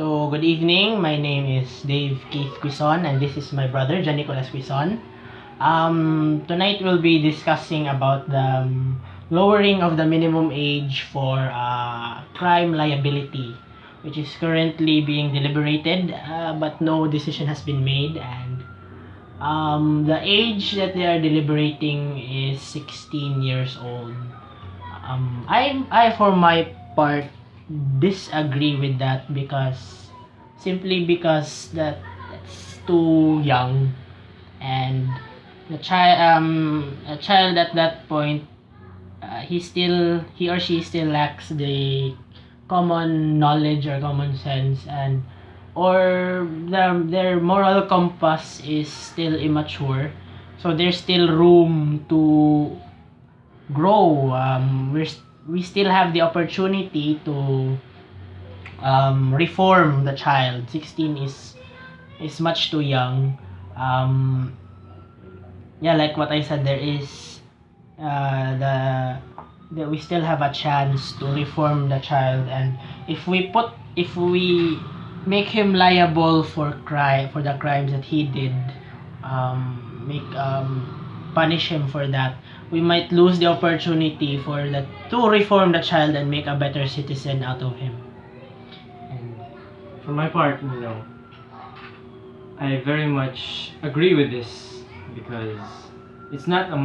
So, good evening. My name is Dave Keith Quison, and this is my brother, John Nicholas Quison. Tonight we'll be discussing about the lowering of the minimum age for crime liability, which is currently being deliberated, but no decision has been made. And the age that they are deliberating is 16 years old. I for my part disagree with that because that's too young, and a child at that point, he or she still lacks the common knowledge or common sense, and or their moral compass is still immature, so there's still room to grow. We still have the opportunity to reform the child. 16 is much too young. Yeah, like what I said, there is that we still have a chance to reform the child, and if we make him liable for the crimes that he did, make punish him for that, we might lose the opportunity to reform the child and make a better citizen out of him. And for my part, I very much agree with this, because it's not a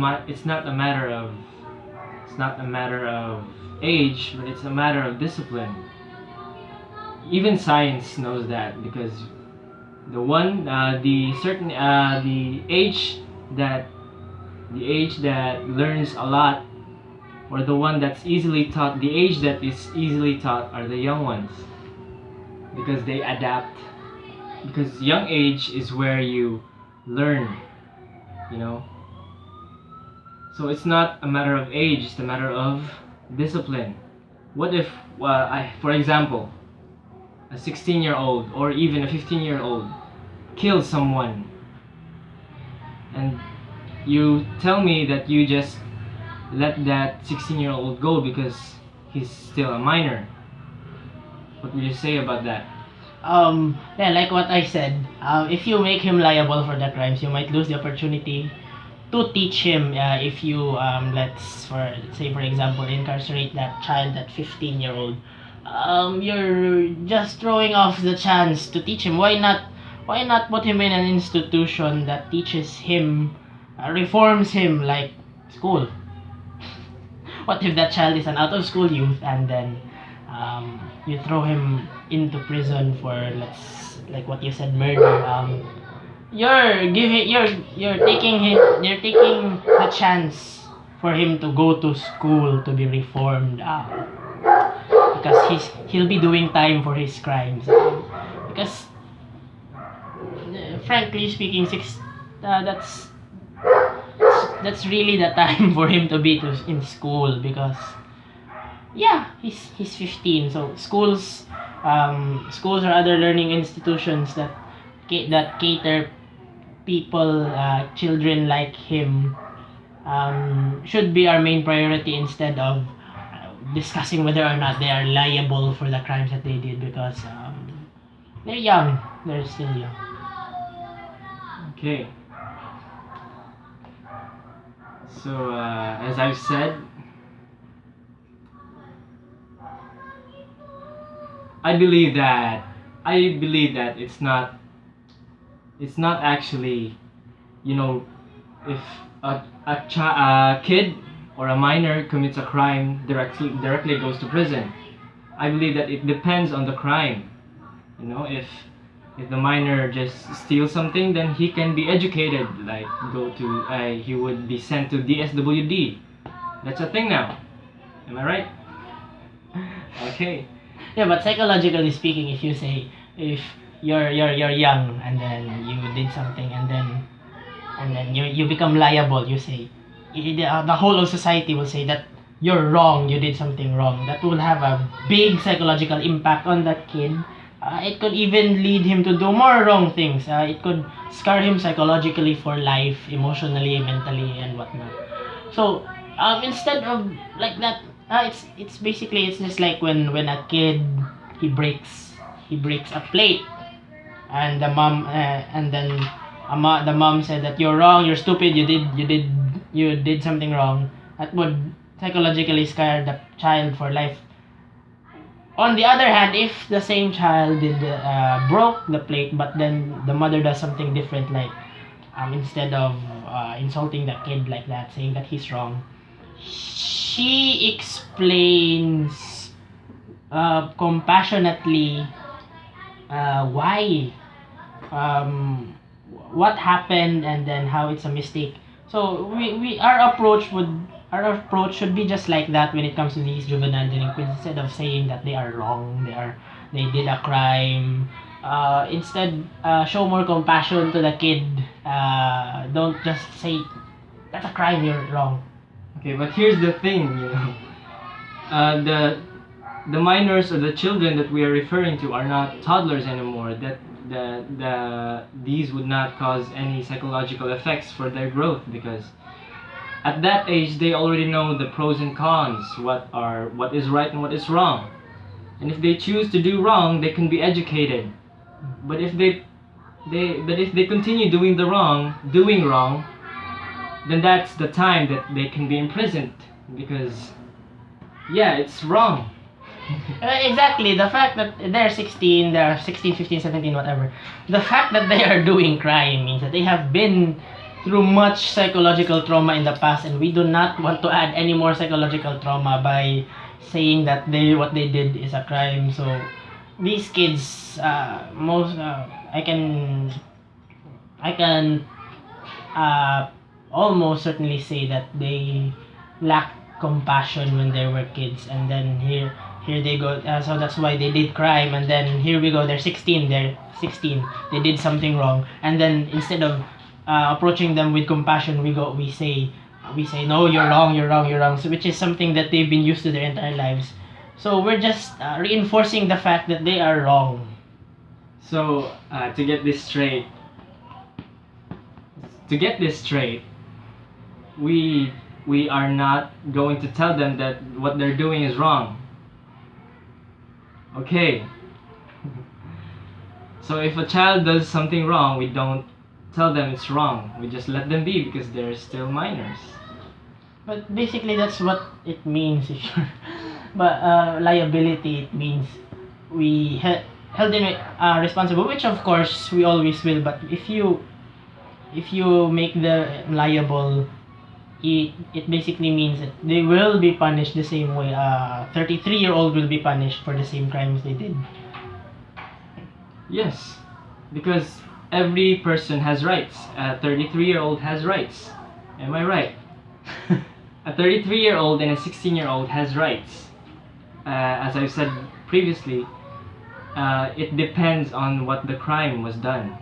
matter of age, but it's a matter of discipline. Even science knows that, because the age that learns a lot, or the one that's easily taught, the age that is easily taught are the young ones, because they adapt. Because young age is where you learn, so it's not a matter of age, it's a matter of discipline. What if for example, a 16-year-old or even a 15-year-old kills someone, and you tell me that you just let that 16-year-old go because he's still a minor? What would you say about that? Yeah, like what I said, if you make him liable for the crimes, you might lose the opportunity to teach him. If you let's say for example incarcerate that child, that 15-year-old, you're just throwing off the chance to teach him. Why not put him in an institution that teaches him, reforms him, like school? What if that child is an out of school youth, and then you throw him into prison for, like what you said, murder? You're taking the chance for him to go to school to be reformed, because he'll be doing time for his crimes, because frankly speaking, that's really the time for him to be in school, because yeah, he's 15. So schools or other learning institutions that cater people, children like him, should be our main priority, instead of discussing whether or not they are liable for the crimes that they did, because they're young. They're still young. Okay. So, as I've said, I believe that it's not actually, if a kid or a minor commits a crime, directly goes to prison. I believe that it depends on the crime. If the minor just steals something, then he can be educated, like he would be sent to DSWD. That's a thing now. Am I right? Okay. Yeah, but psychologically speaking, if you're young, and then you did something, and then you become liable, you say, the whole of society will say that you're wrong, you did something wrong. That will have a big psychological impact on that kid. It could even lead him to do more wrong things. It could scar him psychologically for life, emotionally, mentally, and whatnot. So instead of like that, it's just like when a kid, he breaks he breaks a plate, and the mom and then the mom said that you're wrong, you're stupid, you did something wrong. That would psychologically scare the child for life. On the other hand, if the same child did broke the plate, but then the mother does something different, like instead of insulting the kid like that, saying that he's wrong, she explains compassionately why, what happened, and then how it's a mistake. So our approach should be just like that when it comes to these juvenile delinquents. Instead of saying that they are wrong, they did a crime, instead show more compassion to the kid. Don't just say that's a crime, you're wrong. Okay, but here's the thing, the minors or the children that we are referring to are not toddlers anymore. These would not cause any psychological effects for their growth, because at that age they already know the pros and cons, what is right and what is wrong. And if they choose to do wrong, they can be educated. But if they continue doing wrong, then that's the time that they can be imprisoned, because it's wrong. Exactly. The fact that they're 16, 15, 17, whatever. The fact that they are doing crime means that they have been through much psychological trauma in the past, and we do not want to add any more psychological trauma by saying that what they did is a crime. So these kids, I can almost certainly say that they lacked compassion when they were kids, and then here they go. So that's why they did crime, and then here we go. They're 16. They did something wrong, and then instead of approaching them with compassion, we say no, you're wrong. So which is something that they've been used to their entire lives. So we're just reinforcing the fact that they are wrong. So to get this straight, we are not going to tell them that what they're doing is wrong. Okay. So if a child does something wrong, we don't tell them it's wrong. We just let them be, because they're still minors. But basically, that's what it means. If you're, but liability, it means we held them responsible, which of course we always will. But if you make them liable, it basically means that they will be punished the same way. 33-year-old will be punished for the same crimes they did. Yes, because every person has rights. A 33-year-old has rights. Am I right? A 33-year-old and a 16-year-old has rights. As I've said previously, it depends on what the crime was done.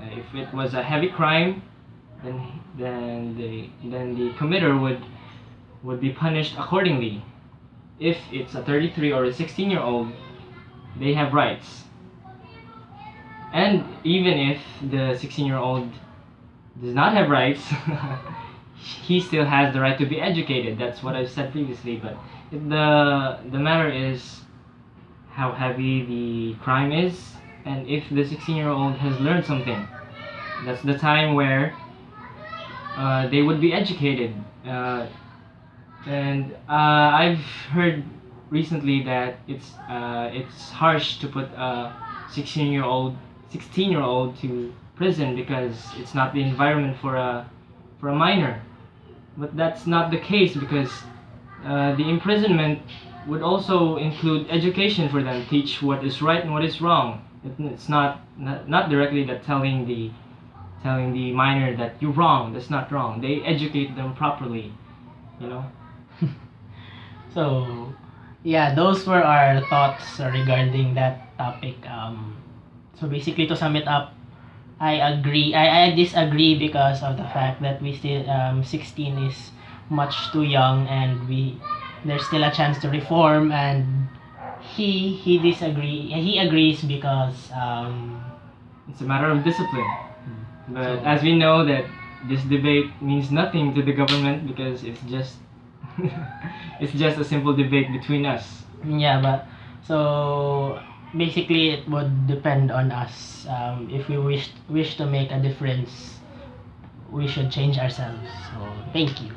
If it was a heavy crime, then the committer would be punished accordingly. If it's a 33 or a 16-year-old, they have rights. And even if the 16-year-old does not have rights, he still has the right to be educated. That's what I've said previously. But the matter is how heavy the crime is, and if the 16-year-old has learned something. That's the time where they would be educated. And I've heard recently that it's harsh to put a 16-year-old to prison because it's not the environment for a minor. But that's not the case, because the imprisonment would also include education for them, teach what is right and what is wrong. It's not directly that telling the minor that you're wrong. That's not wrong. They educate them properly, you know. So yeah, those were our thoughts regarding that topic. So basically, to sum it up, I agree. I disagree because of the fact that we still 16 is much too young, and there's still a chance to reform. And he agrees because it's a matter of discipline. But as we know that this debate means nothing to the government, because it's just it's just a simple debate between us. Yeah, but so basically it would depend on us. If we wish to make a difference, we should change ourselves. So thank you.